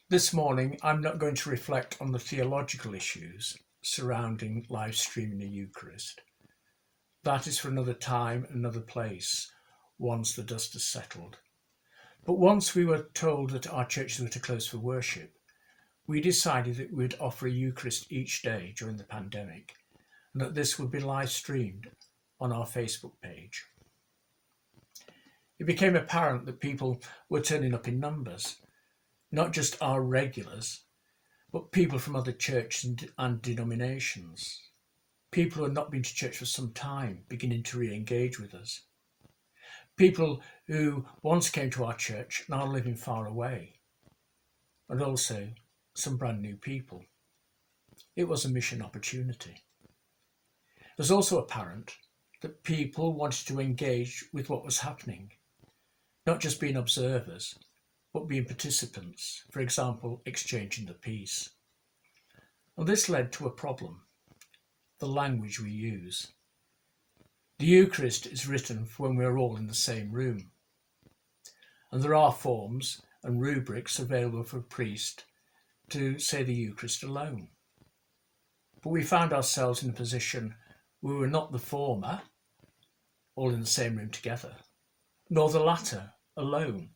This morning, I'm not going to reflect on the theological issues surrounding live streaming the Eucharist. That is for another time, another place, once the dust has settled. But once we were told that our churches were to close for worship, we decided that we would offer a Eucharist each day during the pandemic, and that this would be live streamed on our Facebook page. It became apparent that people were turning up in numbers, not just our regulars, but people from other churches and denominations, people who had not been to church for some time beginning to re-engage with us, people who once came to our church and are living far away, and also some brand new people. It was a mission opportunity. It was also apparent that people wanted to engage with what was happening, not just being observers, but being participants, for example, exchanging the peace. And this led to a problem: the language we use. The Eucharist is written for when we're all in the same room, and there are forms and rubrics available for a priest to say the Eucharist alone. But we found ourselves in a position where we were not the former, all in the same room together, nor the latter, alone,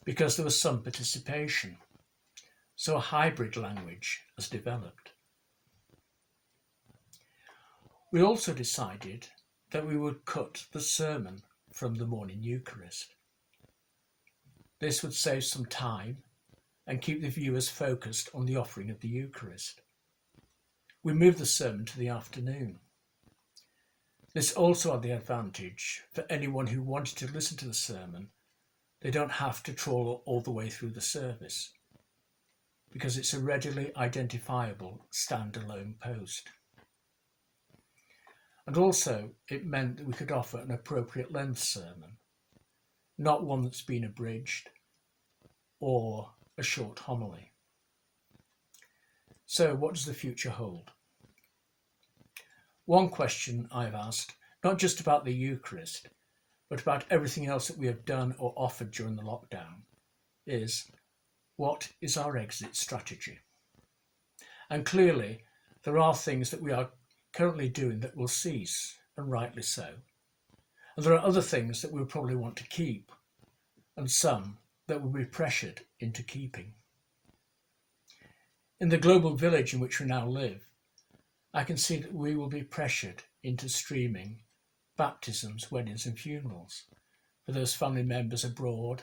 because there was some participation. So a hybrid language has developed. We also decided that we would cut the sermon from the morning Eucharist. This would save some time and keep the viewers focused on the offering of the Eucharist. We moved the sermon to the afternoon. This also had the advantage for anyone who wanted to listen to the sermon. They don't have to trawl all the way through the service, because it's a readily identifiable standalone post. And also, it meant that we could offer an appropriate length sermon, not one that's been abridged or a short homily. So, what does the future hold? One question I've asked, not just about the Eucharist, but about everything else that we have done or offered during the lockdown, is: what is our exit strategy? And clearly, there are things that we are currently doing that will cease, and rightly so. And there are other things that we'll probably want to keep, and some that will be pressured into keeping. In the global village in which we now live, I can see that we will be pressured into streaming baptisms, weddings and funerals for those family members abroad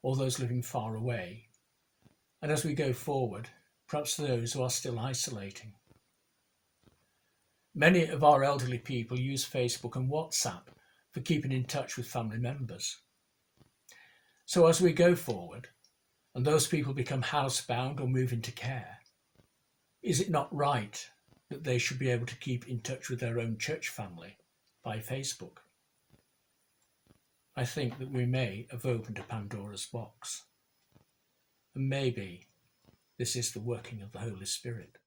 or those living far away, and as we go forward, perhaps those who are still isolating. Many of our elderly people use Facebook and WhatsApp for keeping in touch with family members. So as we go forward, and those people become housebound or move into care, is it not right that they should be able to keep in touch with their own church family by Facebook? I think that we may have opened a Pandora's box. And maybe this is the working of the Holy Spirit.